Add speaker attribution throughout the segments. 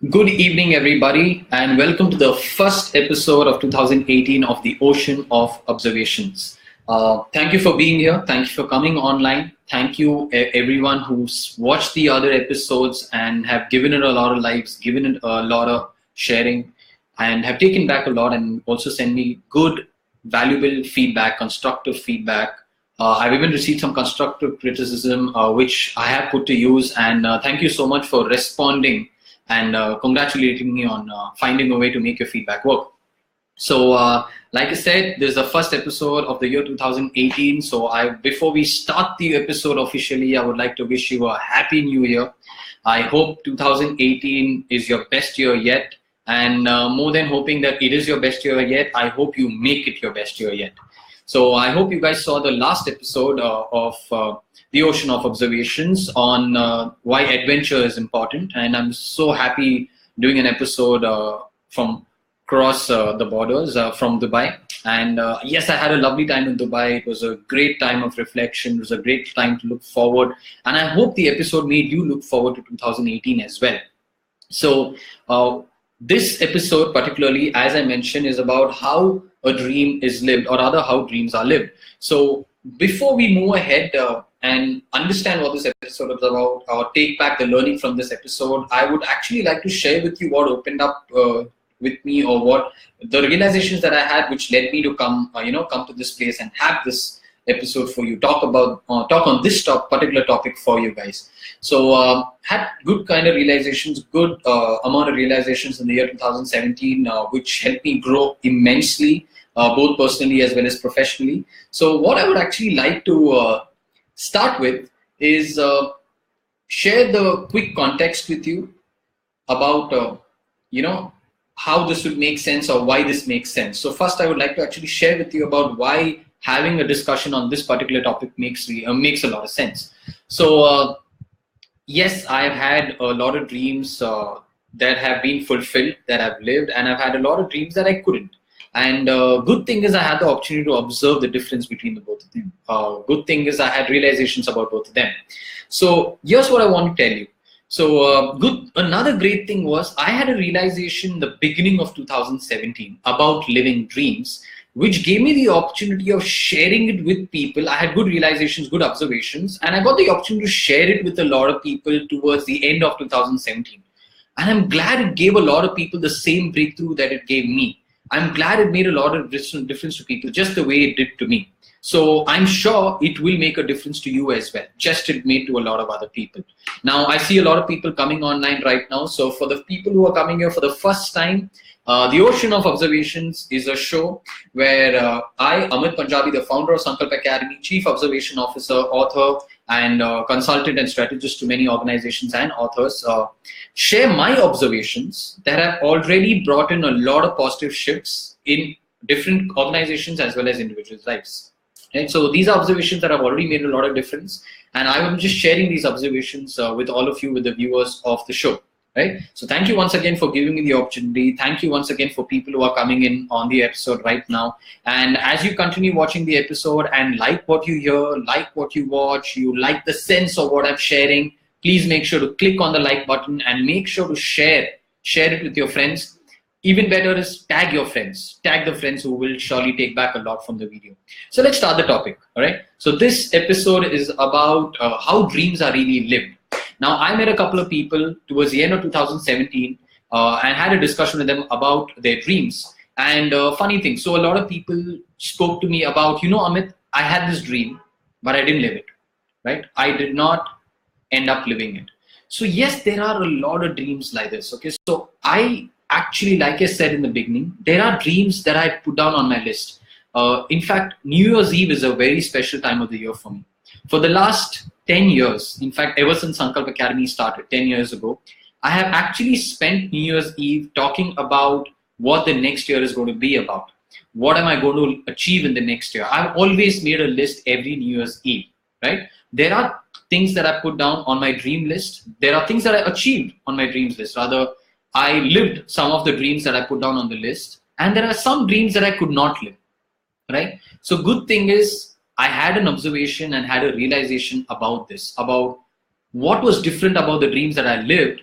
Speaker 1: Good evening, everybody, and welcome to the first episode of 2018 of the Ocean of Observations. Thank you for being here. Thank you for coming online. Thank you, everyone who's watched the other episodes and have given it a lot of likes, given it a lot of sharing, and have taken back a lot and also sent me good, valuable feedback, constructive feedback. I've even received some constructive criticism, which I have put to use, and thank you so much for responding and congratulating me on finding a way to make your feedback work. So, like I said, this is the first episode of the year 2018. So, before we start the episode officially, I would like to wish you a happy new year. I hope 2018 is your best year yet. And more than hoping that it is your best year yet, I hope you make it your best year yet. So I hope you guys saw the last episode of the Ocean of Observations on why adventure is important. And I'm so happy doing an episode from across the borders from Dubai. And yes, I had a lovely time in Dubai. It was a great time of reflection. It was a great time to look forward. And I hope the episode made you look forward to 2018 as well. So this episode particularly, as I mentioned, is about how a dream is lived, or rather how dreams are lived. So before we move ahead and understand what this episode is about, or take back the learning from this episode, I would actually like to share with you what opened up with me, or what the realizations that I had, which led me to come to this place and have this episode for you, talk on this particular topic for you guys. So had good kind of realizations, good amount of realizations in the year 2017, which helped me grow immensely, both personally as well as professionally. So what I would actually like to start with is share the quick context with you about how this would make sense, or why this makes sense. So first, I would like to actually share with you about why having a discussion on this particular topic makes a lot of sense. So yes, I've had a lot of dreams that have been fulfilled, that I've lived, and I've had a lot of dreams that I couldn't. And good thing is I had the opportunity to observe the difference between the both of them. Good thing is I had realizations about both of them. So here's what I want to tell you. So another great thing was I had a realization in the beginning of 2017 about living dreams, which gave me the opportunity of sharing it with people. I had good realizations, good observations, and I got the opportunity to share it with a lot of people towards the end of 2017. And I'm glad it gave a lot of people the same breakthrough that it gave me. I'm glad it made a lot of difference to people, just the way it did to me. So I'm sure it will make a difference to you as well, just it made to a lot of other people. Now, I see a lot of people coming online right now. So for the people who are coming here for the first time, the Ocean of Observations is a show where I, Amit Punjabi, the founder of Sankalp Academy, Chief Observation Officer, author, and consultant and strategist to many organizations and authors, share my observations that have already brought in a lot of positive shifts in different organizations as well as individuals' lives. Right? So these are observations that have already made a lot of difference, and I am just sharing these observations with all of you, with the viewers of the show. Right? So thank you once again for giving me the opportunity. Thank you once again for people who are coming in on the episode right now. And as you continue watching the episode and like what you hear, like what you watch, you like the sense of what I'm sharing, please make sure to click on the like button and make sure to share it with your friends. Even better is tag your friends, tag the friends who will surely take back a lot from the video. So let's start the topic. All right. So this episode is about how dreams are really lived. Now, I met a couple of people towards the end of 2017 and had a discussion with them about their dreams. And funny thing, so a lot of people spoke to me about, Amit, I had this dream, but I didn't live it, right? I did not end up living it. So yes, there are a lot of dreams like this, okay? So I actually, like I said in the beginning, there are dreams that I put down on my list. In fact, New Year's Eve is a very special time of the year for me. For the last 10 years, in fact, ever since Sankalp Academy started 10 years ago, I have actually spent New Year's Eve talking about what the next year is going to be about. What am I going to achieve in the next year? I've always made a list every New Year's Eve, right? There are things that I put down on my dream list. There are things that I achieved on my dreams list. Rather, I lived some of the dreams that I put down on the list. And there are some dreams that I could not live, right? So good thing is, I had an observation and had a realization about this, about what was different about the dreams that I lived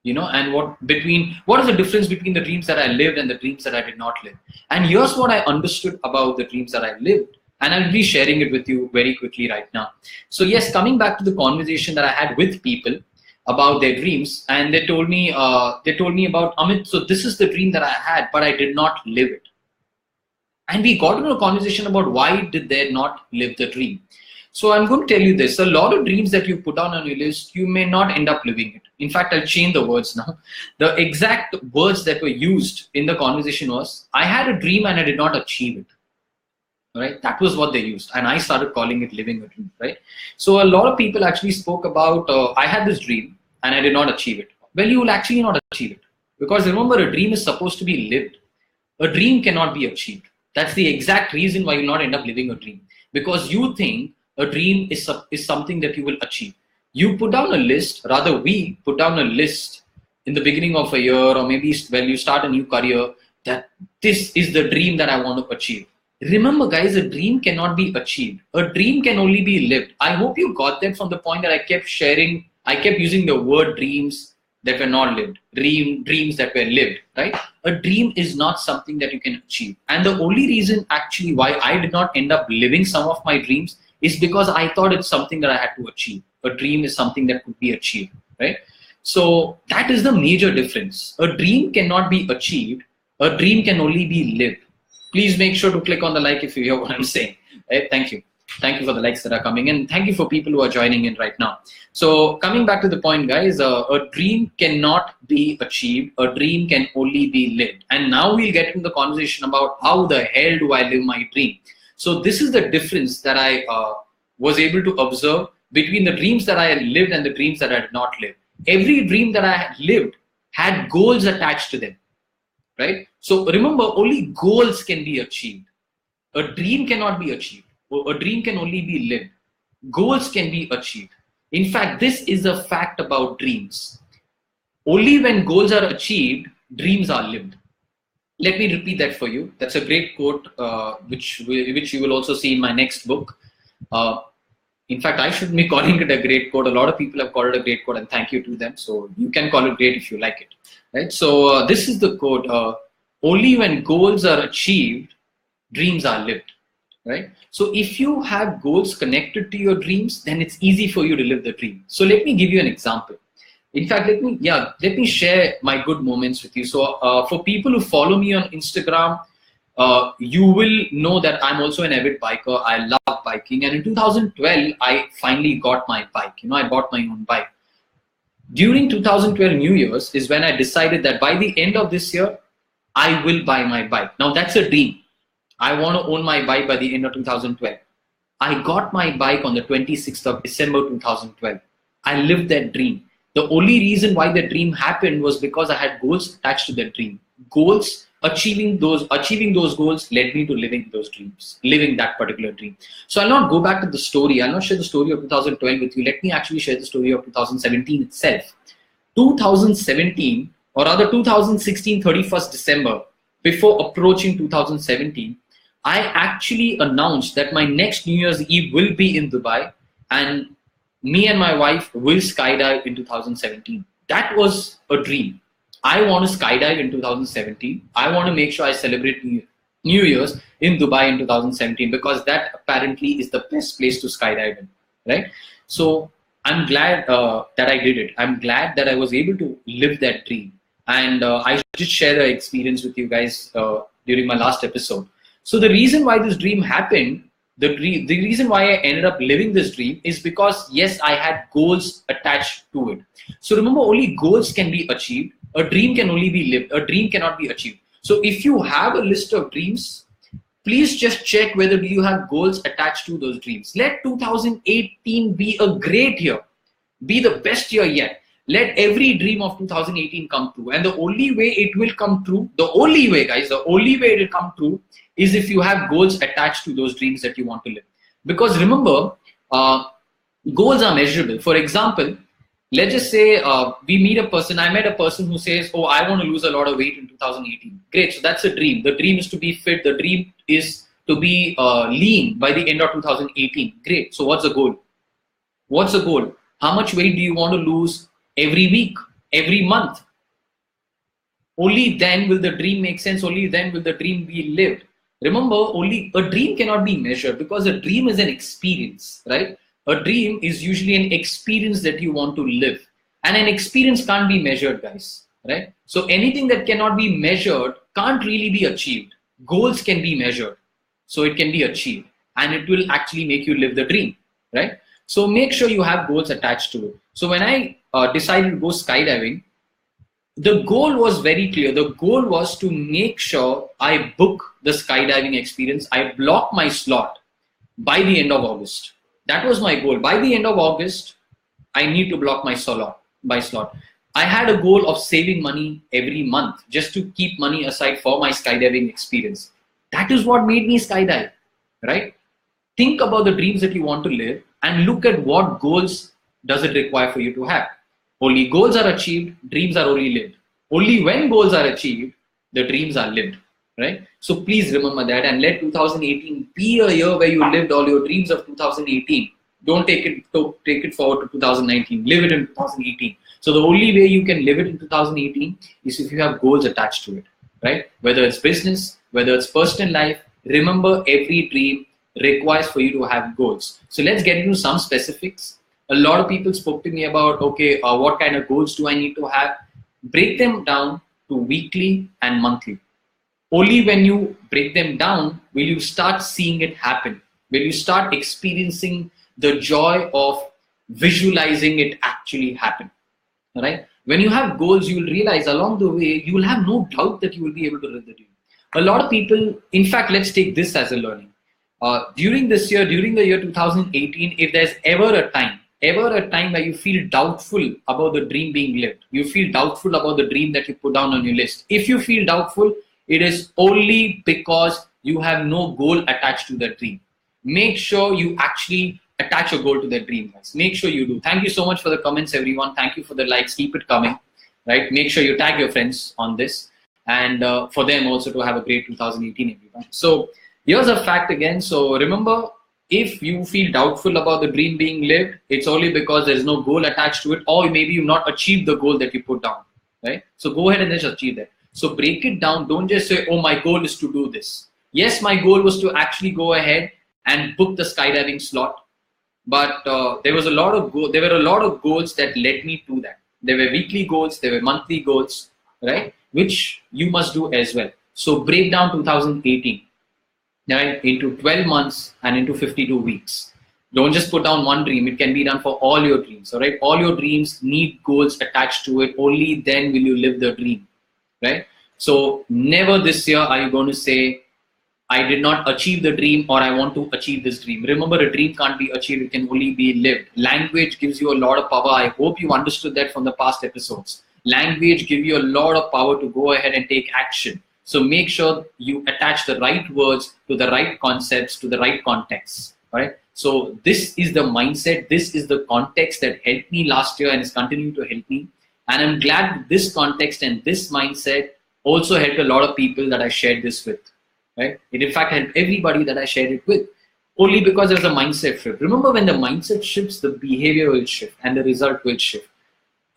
Speaker 1: and what is the difference between the dreams that I lived and the dreams that I did not live. And here's what I understood about the dreams that I lived, and I'll be sharing it with you very quickly right now. So yes, coming back to the conversation that I had with people about their dreams, and they told me about, Amit, so this is the dream that I had, but I did not live it. And we got into a conversation about why did they not live the dream. So I'm going to tell you this, a lot of dreams that you put down on your list, you may not end up living it. In fact, I'll change the words now. The exact words that were used in the conversation was, I had a dream and I did not achieve it. Right? That was what they used. And I started calling it living a dream, right? So a lot of people actually spoke about, I had this dream and I did not achieve it. Well, you will actually not achieve it. Because remember, a dream is supposed to be lived. A dream cannot be achieved. That's the exact reason why you'll not end up living a dream. Because you think a dream is something that you will achieve. You put down a list, rather we put down a list in the beginning of a year, or maybe when you start a new career, that this is the dream that I want to achieve. Remember guys, a dream cannot be achieved. A dream can only be lived. I hope you got that from the point that I kept sharing. I kept using the word dreams that were not lived, dreams that were lived, right? A dream is not something that you can achieve. And the only reason actually why I did not end up living some of my dreams is because I thought it's something that I had to achieve. A dream is something that could be achieved, right? So that is the major difference. A dream cannot be achieved. A dream can only be lived. Please make sure to click on the like if you hear what I'm saying. Right? Thank you. Thank you for the likes that are coming in. Thank you for people who are joining in right now. So coming back to the point, guys, a dream cannot be achieved. A dream can only be lived. And now we'll get into the conversation about how the hell do I live my dream. So this is the difference that I was able to observe between the dreams that I had lived and the dreams that I did not live. Every dream that I had lived had goals attached to them, right? So remember, only goals can be achieved. A dream cannot be achieved. A dream can only be lived. Goals can be achieved. In fact, this is a fact about dreams. Only when goals are achieved, dreams are lived. Let me repeat that for you. That's a great quote, which you will also see in my next book. In fact, I shouldn't be calling it a great quote. A lot of people have called it a great quote, and thank you to them. So you can call it great if you like it, right? So this is the quote. Only when goals are achieved, dreams are lived, right? So if you have goals connected to your dreams, then it's easy for you to live the dream. So let me give you an example. In fact, let me share my good moments with you. So for people who follow me on Instagram, you will know that I'm also an avid biker. I love biking. And in 2012, I finally got my bike. I bought my own bike. During 2012 New Year's is when I decided that by the end of this year, I will buy my bike. Now that's a dream. I want to own my bike by the end of 2012. I got my bike on the 26th of December 2012. I lived that dream. The only reason why the dream happened was because I had goals attached to that dream. Achieving those goals led me to living those dreams, living that particular dream. So I'll not go back to the story. I'll not share the story of 2012 with you. Let me actually share the story of 2017 itself. 2017, or rather 2016, 31st December, before approaching 2017, I actually announced that my next New Year's Eve will be in Dubai, and me and my wife will skydive in 2017. That was a dream. I want to skydive in 2017. I want to make sure I celebrate New Year's in Dubai in 2017, because that apparently is the best place to skydive in, right? So I'm glad that I did it. I'm glad that I was able to live that dream. And I did share the experience with you guys during my last episode. So the reason why this dream happened, the reason why I ended up living this dream is because, yes, I had goals attached to it. So remember, only goals can be achieved. A dream can only be lived. A dream cannot be achieved. So if you have a list of dreams, please just check whether you have goals attached to those dreams. Let 2018 be a great year, be the best year yet. Let every dream of 2018 come true. And the only way it will come true, the only way, guys, the only way it will come true is if you have goals attached to those dreams that you want to live. Because remember, goals are measurable. For example, let's just say we meet a person. I met a person who says, oh, I want to lose a lot of weight in 2018. Great. So that's a dream. The dream is to be fit. The dream is to be lean by the end of 2018. Great. So what's the goal? What's the goal? How much weight do you want to lose every week, every month. Only then will the dream make sense. Only then will the dream be lived. Remember, only a dream cannot be measured because a dream is an experience, right? A dream is usually an experience that you want to live. And an experience can't be measured, guys, right? So anything that cannot be measured can't really be achieved. Goals can be measured, so it can be achieved, and it will actually make you live the dream, right? So make sure you have goals attached to it. So when I decided to go skydiving, the goal was very clear. The goal was to make sure I book the skydiving experience. I block my slot by the end of August. That was my goal. By the end of August, I need to block my slot. I had a goal of saving money every month just to keep money aside for my skydiving experience. That is what made me skydive, right? Think about the dreams that you want to live and look at what goals does it require for you to have. Only goals are achieved, dreams are only lived. Only when goals are achieved, the dreams are lived, right? So please remember that and let 2018 be a year where you lived all your dreams of 2018. Don't take it forward to 2019. Live it in 2018. So the only way you can live it in 2018 is if you have goals attached to it, right? Whether it's business, whether it's personal life, remember every dream requires for you to have goals. So let's get into some specifics. A lot of people spoke to me about, okay, what kind of goals do I need to have? Break them down to weekly and monthly. Only when you break them down will you start seeing it happen. Will you start experiencing the joy of visualizing it actually happen, right? When you have goals, you will realize along the way, you will have no doubt that you will be able to live the dream. A lot of people, in fact, let's take this as a learning. During this year, during the year 2018, if there's ever a time where you feel doubtful about the dream being lived, you feel doubtful about the dream that you put down on your list. If you feel doubtful, it is only because you have no goal attached to that dream. Make sure you actually attach a goal to that dream, guys. Make sure you do. Thank you so much for the comments, everyone. Thank you for the likes. Keep it coming, right? Make sure you tag your friends on this, and for them also to have a great 2018, everyone. So here's a fact again. So remember, if you feel doubtful about the dream being lived, it's only because there's no goal attached to it, or maybe you've not achieved the goal that you put down, right? So go ahead and just achieve that. So break it down. Don't just say, oh, my goal is to do this. Yes, my goal was to actually go ahead and book the skydiving slot. But there were a lot of goals that led me to that. There were weekly goals, there were monthly goals, right? Which you must do as well. So break down 2018, right, into 12 months and into 52 weeks. Don't just put down one dream. It can be done for all your dreams, all right? All your dreams need goals attached to it. Only then will you live the dream, right? So never this year are you going to say, I did not achieve the dream, or I want to achieve this dream. Remember, a dream can't be achieved, it can only be lived. Language gives you a lot of power. I hope you understood that from the past episodes. Language gives you a lot of power to go ahead and take action. So make sure you attach the right words to the right concepts, to the right context, right? So this is the mindset, this is the context that helped me last year and is continuing to help me. And I'm glad this context and this mindset also helped a lot of people that I shared this with. Right? It in fact helped everybody that I shared it with, only because there's a mindset shift. Remember, when the mindset shifts, the behavior will shift and the result will shift.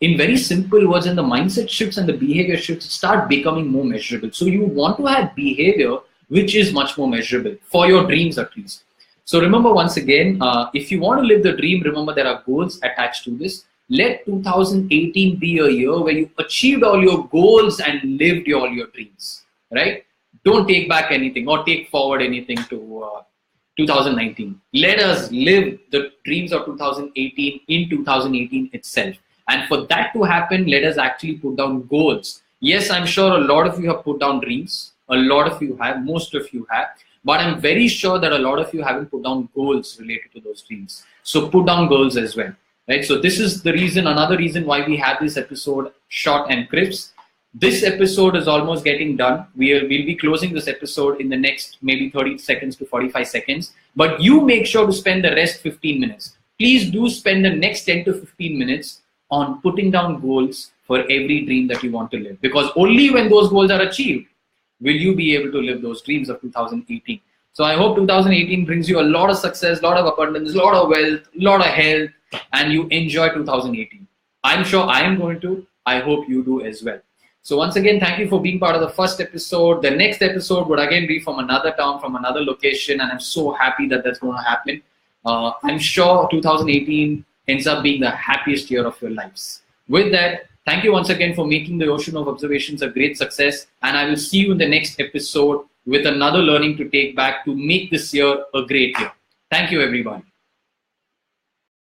Speaker 1: In very simple words, when the mindset shifts and the behavior shifts, start becoming more measurable. So you want to have behavior which is much more measurable for your dreams at least. So remember, once again, if you want to live the dream, remember there are goals attached to this. Let 2018 be a year where you achieved all your goals and lived all your dreams, right? Don't take back anything or take forward anything to 2019. Let us live the dreams of 2018 in 2018 itself. And for that to happen, let us actually put down goals. Yes, I'm sure a lot of you have put down dreams. A lot of you have, most of you have. But I'm very sure that a lot of you haven't put down goals related to those dreams. So put down goals as well, right? So this is the reason, another reason why we have this episode short and crisp. This episode is almost getting done. We'll be closing this episode in the next maybe 30 seconds to 45 seconds. But you make sure to spend the rest 15 minutes. Please do spend the next 10 to 15 minutes on putting down goals for every dream that you want to live. Because only when those goals are achieved, will you be able to live those dreams of 2018. So I hope 2018 brings you a lot of success, a lot of abundance, a lot of wealth, a lot of health, and you enjoy 2018. I'm sure I am going to. I hope you do as well. So once again, thank you for being part of the first episode. The next episode would again be from another town, from another location, and I'm so happy that that's going to happen. I'm sure 2018 ends up being the happiest year of your lives. With that, thank you once again for making the Ocean of Observations a great success, and I will see you in the next episode with another learning to take back to make this year a great year. Thank you, everybody.